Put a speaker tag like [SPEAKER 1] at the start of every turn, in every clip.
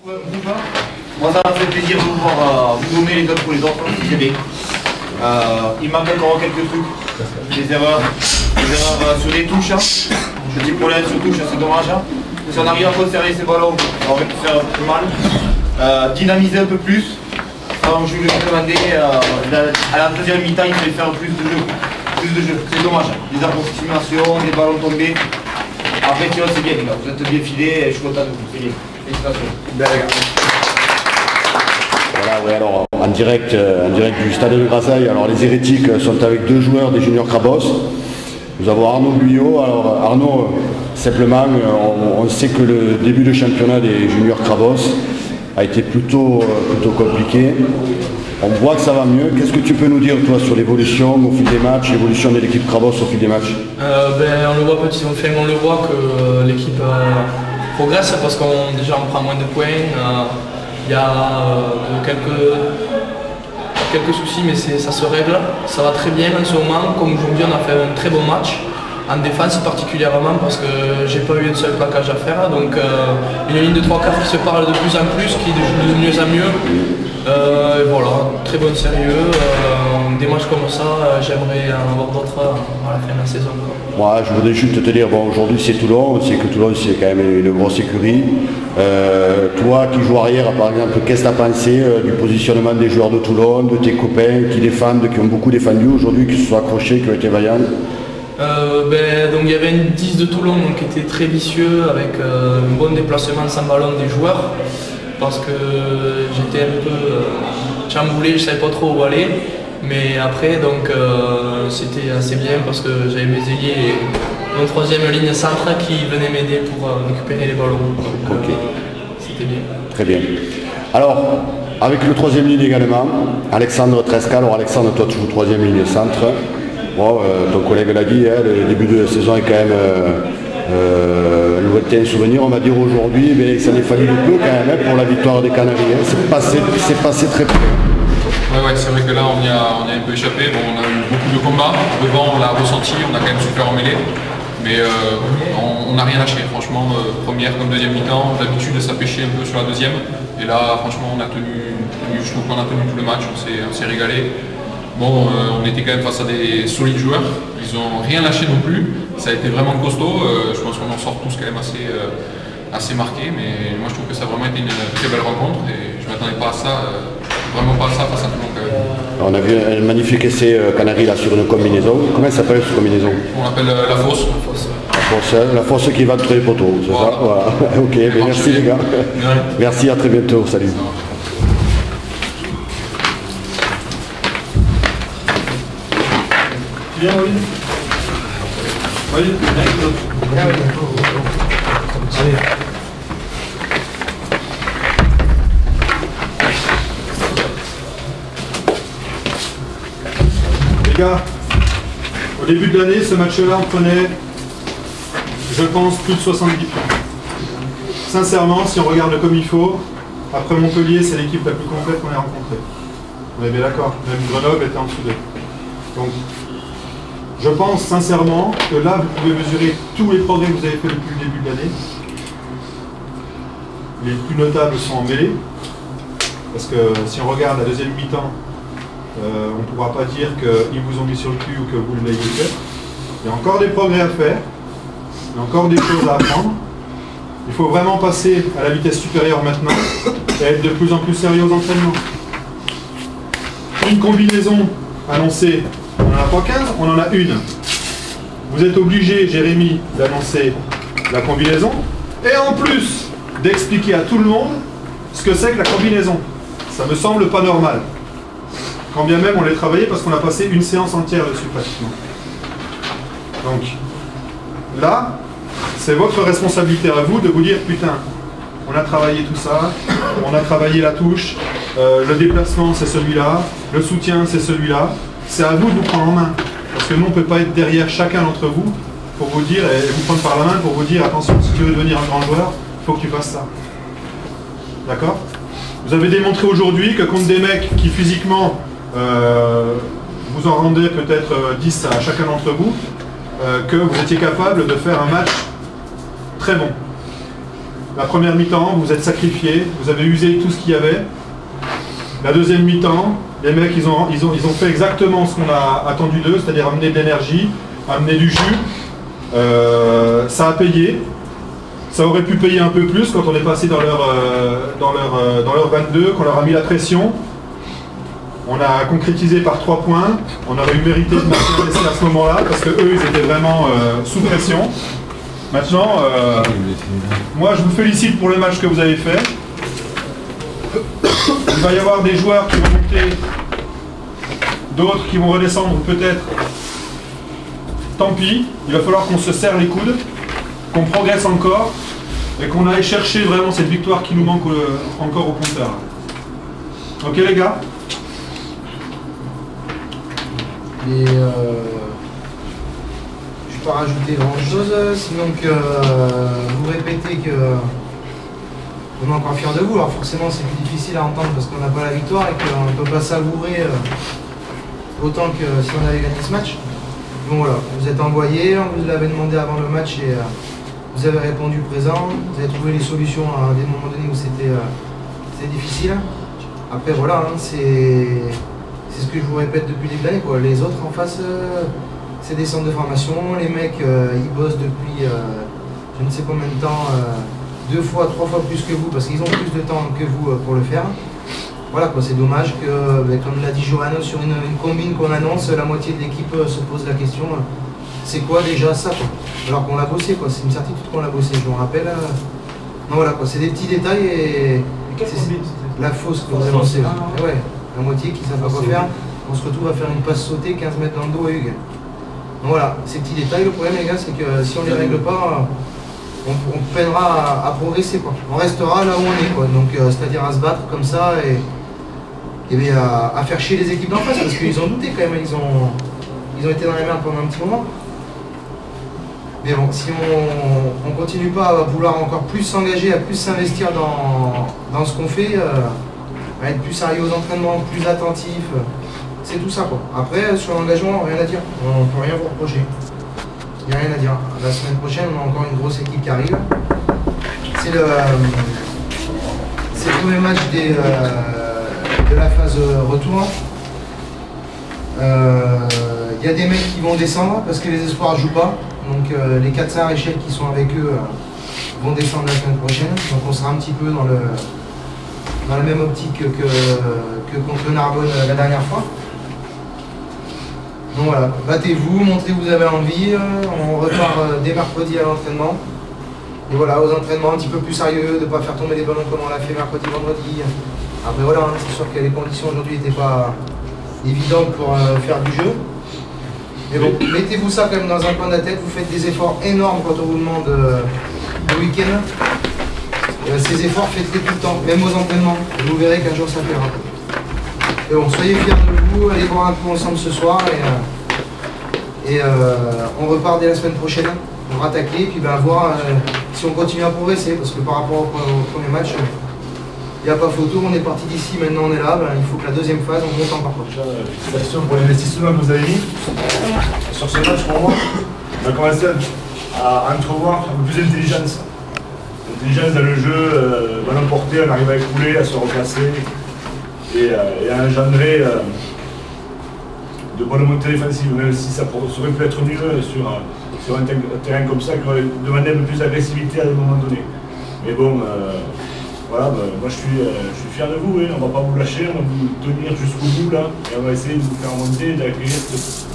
[SPEAKER 1] Moi ça m'a fait plaisir de vous voir vous donner les uns pour les autres, c'est bien. Il manque encore quelques trucs, des erreurs sur les touches, petit problème sur touche, c'est dommage. Si on arrive à conserver ces ballons, on aurait pu faire plus mal. Dynamiser un peu plus. Alors je lui ai demandé à la deuxième mi-temps il fallait faire plus de jeu. C'est dommage. Des approximations, des ballons tombés. Après tu vois c'est bien les gars, vous êtes bien filés et je suis content de vous, c'est bien. Félicitations. Bien les gars.
[SPEAKER 2] Voilà, ouais, alors en direct du stade de Grasailles, alors les hérétiques sont avec deux joueurs des juniors Crabos. Nous avons Arnaud Guyot. Alors Arnaud, simplement, on sait que le début de championnat des juniors Crabos a été plutôt compliqué. On voit que ça va mieux. Qu'est-ce que tu peux nous dire toi sur l'évolution au fil des matchs, l'évolution de l'équipe Crabos au fil des matchs?
[SPEAKER 3] On le voit on le voit que l'équipe progresse parce qu'on prend moins de points. Il y a quelques soucis mais ça se règle. Ça va très bien en ce moment. Comme aujourd'hui on a fait un très bon match. En défense particulièrement parce que j'ai pas eu un seul plaquage à faire. Donc une ligne de 3 quarts qui se parle de plus en plus, qui est de mieux en mieux. Et voilà, très bon sérieux. Des matchs comme ça, j'aimerais en avoir d'autres à la fin de la saison.
[SPEAKER 2] Moi, je voudrais juste te dire, bon, aujourd'hui c'est Toulon, on sait que Toulon c'est quand même une grosse écurie. Toi qui joues arrière, par exemple, qu'est-ce que tu as pensé du positionnement des joueurs de Toulon, de tes copains qui défendent, qui ont beaucoup défendu aujourd'hui, qui se sont accrochés, qui ont été vaillants?
[SPEAKER 3] Donc il y avait une 10 de Toulon qui était très vicieux avec un bon déplacement sans ballon des joueurs parce que j'étais un peu chamboulé, je ne savais pas trop où aller, mais après c'était assez bien parce que j'avais mes ailiers et mon troisième ligne centre qui venait m'aider pour récupérer les ballons, donc c'était bien. Très bien.
[SPEAKER 2] Alors avec le troisième ligne également, Alexandre Tresca. Alors Alexandre, toi tu joues troisième ligne centre. Bon, ton collègue l'a dit, le début de la saison est quand même un lointain souvenir, on va dire aujourd'hui, mais ça n'est fallu de peu quand même pour la victoire des Canaries. C'est passé très peu.
[SPEAKER 4] Ouais, c'est vrai que là on y a un peu échappé. Bon, on a eu beaucoup de combats, devant on l'a ressenti, on a quand même souffert en mêlée. Mais on n'a rien lâché, franchement, première comme deuxième mi-temps, d'habitude ça pêchait un peu sur la deuxième. Et là franchement on a tenu je trouve qu'on a tenu tout le match, on s'est régalé. Bon, on était quand même face à des solides joueurs, ils n'ont rien lâché non plus, ça a été vraiment costaud, je pense qu'on en sort tous quand même assez marqués, mais moi je trouve que ça a vraiment été une très belle rencontre et je ne m'attendais pas à ça, vraiment pas à ça face à Toulon quand même.
[SPEAKER 2] On a vu un magnifique essai Canaries là sur une combinaison. Comment ça s'appelle cette combinaison?
[SPEAKER 4] On l'appelle la fosse.
[SPEAKER 2] La fosse qui va entre les poteaux, c'est ça? Voilà. Ok, merci les gars. Merci, à très bientôt, salut.
[SPEAKER 5] Bien, oui. Oui, les gars, au début de l'année, ce match-là, on prenait, je pense, plus de 70 points. Sincèrement, si on regarde comme il faut, après Montpellier, c'est l'équipe la plus complète qu'on ait rencontrée. On est bien d'accord, même Grenoble était en dessous d'eux. Donc, je pense sincèrement que là, vous pouvez mesurer tous les progrès que vous avez fait depuis le début de l'année. Les plus notables sont en mêlée, parce que si on regarde la deuxième mi-temps, on ne pourra pas dire qu'ils vous ont mis sur le cul ou que vous l'ayez fait. Il y a encore des progrès à faire, il y a encore des choses à apprendre. Il faut vraiment passer à la vitesse supérieure maintenant et être de plus en plus sérieux aux entraînements. Une combinaison annoncée, on n'en a pas 15, on en a une. Vous êtes obligé, Jérémy, d'annoncer la combinaison et en plus d'expliquer à tout le monde ce que c'est que la combinaison. Ça me semble pas normal. Quand bien même on l'a travaillé parce qu'on a passé une séance entière dessus pratiquement. Donc là, c'est votre responsabilité à vous de vous dire putain, on a travaillé tout ça, on a travaillé la touche, le déplacement c'est celui-là, le soutien c'est celui-là. C'est à vous de vous prendre en main. Parce que nous on ne peut pas être derrière chacun d'entre vous pour vous dire, et vous prendre par la main pour vous dire attention, si tu veux devenir un grand joueur, il faut que tu fasses ça. D'accord? Vous avez démontré aujourd'hui que contre des mecs qui physiquement vous en rendez peut-être 10 à chacun d'entre vous, que vous étiez capable de faire un match très bon. La première mi-temps, vous êtes sacrifiés, vous avez usé tout ce qu'il y avait. La deuxième mi-temps, les mecs, ils ont fait exactement ce qu'on a attendu d'eux, c'est-à-dire amener de l'énergie, amener du jus. Ça a payé. Ça aurait pu payer un peu plus quand on est passé dans leur 22, qu'on leur a mis la pression. On a concrétisé par 3 points. On aurait eu mérité de marquer un essai à ce moment-là, parce que eux, ils étaient vraiment sous pression. Maintenant, moi, je vous félicite pour le match que vous avez fait. Il va y avoir des joueurs qui vont monter, d'autres qui vont redescendre peut-être. Tant pis, il va falloir qu'on se serre les coudes, qu'on progresse encore et qu'on aille chercher vraiment cette victoire qui nous manque encore au compteur. Ok les gars?
[SPEAKER 6] Et je ne vais pas rajouter grand chose, sinon que vous répétez que on est encore fiers de vous. Alors forcément c'est plus difficile à entendre parce qu'on n'a pas la victoire et qu'on ne peut pas savourer autant que si on avait gagné ce match. Donc voilà, vous êtes envoyés, on vous l'avait demandé avant le match et vous avez répondu présent, vous avez trouvé les solutions à des moments donnés où c'était difficile. Après voilà, hein, c'est ce que je vous répète depuis des années, quoi. Les autres en face, c'est des centres de formation, les mecs ils bossent depuis je ne sais combien de temps, 2 fois, 3 fois plus que vous parce qu'ils ont plus de temps que vous pour le faire. Voilà quoi, c'est dommage que, comme l'a dit Johannes, sur une combine qu'on annonce, la moitié de l'équipe se pose la question, c'est quoi déjà ça quoi. Alors qu'on l'a bossé quoi, c'est une certitude qu'on l'a bossé, je me rappelle. Non voilà quoi, c'est des petits détails et la fausse que vous annoncez. Ouais, la moitié qui ne savent pas quoi faire, on se retrouve à faire une passe sautée 15 mètres dans le dos à Hugues. Donc voilà, ces petits détails, le problème les gars, c'est que si on ne les règle pas, on peinera à progresser quoi. On restera là où on est quoi, donc c'est-à-dire à se battre comme ça et à faire chier les équipes d'en face parce qu'ils ont douté quand même, ils ont été dans la merde pendant un petit moment. Mais bon, si on continue pas à vouloir encore plus s'engager, à plus s'investir dans ce qu'on fait, à être plus sérieux aux entraînements, plus attentif, c'est tout ça quoi. Après, sur l'engagement, rien à dire, on ne peut rien vous reprocher. Il n'y a rien à dire. La semaine prochaine, on a encore une grosse équipe qui arrive. C'est le premier match de la phase retour. Il y a des mecs qui vont descendre parce que les espoirs ne jouent pas. Donc les 4 échelles qui sont avec eux vont descendre la semaine prochaine. Donc on sera un petit peu dans la même optique que contre Narbonne la dernière fois. Donc voilà, battez-vous, montrez que vous avez envie. On repart dès mercredi à l'entraînement. Et voilà, aux entraînements un petit peu plus sérieux, de ne pas faire tomber les ballons comme on l'a fait mercredi, vendredi. Après voilà, hein, c'est sûr que les conditions aujourd'hui n'étaient pas évidentes pour faire du jeu. Mais bon, mettez-vous ça quand même dans un coin de la tête, vous faites des efforts énormes quand on vous demande le week-end. Ces efforts, faites-les tout le temps, même aux entraînements. Et vous verrez qu'un jour ça paiera. Et bon, soyez fiers de vous, allez boire un coup ensemble ce soir et on repart dès la semaine prochaine pour attaquer et puis voir si on continue à progresser parce que par rapport au premier match, il n'y a pas photo, on est parti d'ici, maintenant on est là, il faut que la deuxième phase on monte encore.
[SPEAKER 7] Félicitations pour l'investissement que vous avez mis sur ce match pour moi. On a commencé à entrevoir un peu plus d'intelligence. L'intelligence dans le jeu, ballon porté, on arrive à écouler, à se replacer et à engendrer de bonnes montées défensives, même si ça aurait pu être mieux sur un terrain comme ça qui aurait demandé un peu plus d'agressivité à un moment donné. Mais bon, voilà, moi je suis fier de vous, hein. On ne va pas vous lâcher, on va vous tenir jusqu'au bout là, et on va essayer de vous faire monter, d'accueillir cette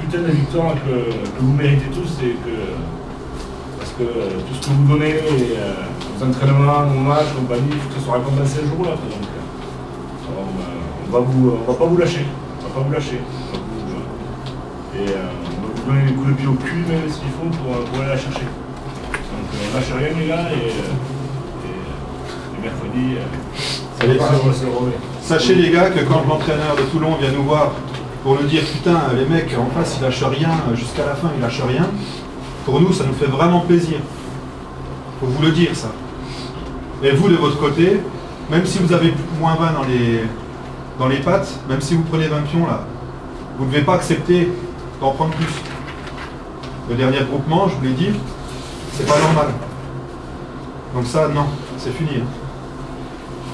[SPEAKER 7] putain de victoire que vous méritez tous, parce que tout ce que vous donnez, aux entraînements, aux matchs, compagnie, il faut que ça soit récompensé un jour là. Donc, on va pas vous lâcher, on va pas vous lâcher. Et on va vous donner des coups de pied au cul, même s'il faut, pour aller la chercher. Donc on lâche rien les gars, et mercredi,
[SPEAKER 5] sachez les gars que quand l'entraîneur de Toulon vient nous voir pour nous dire putain les mecs en face ils lâchent rien, jusqu'à la fin ils lâchent rien, pour nous ça nous fait vraiment plaisir. Faut vous le dire ça. Et vous de votre côté, même si vous avez moins 20 dans les pattes, même si vous prenez 20 pions là, vous ne devez pas accepter d'en prendre plus. Le dernier groupement, je vous l'ai dit, c'est pas normal. Donc ça, non, c'est fini. Hein.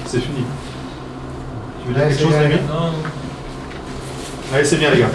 [SPEAKER 5] C'est fini. Tu veux dire quelque chose, Rémi? Allez, c'est bien, les gars.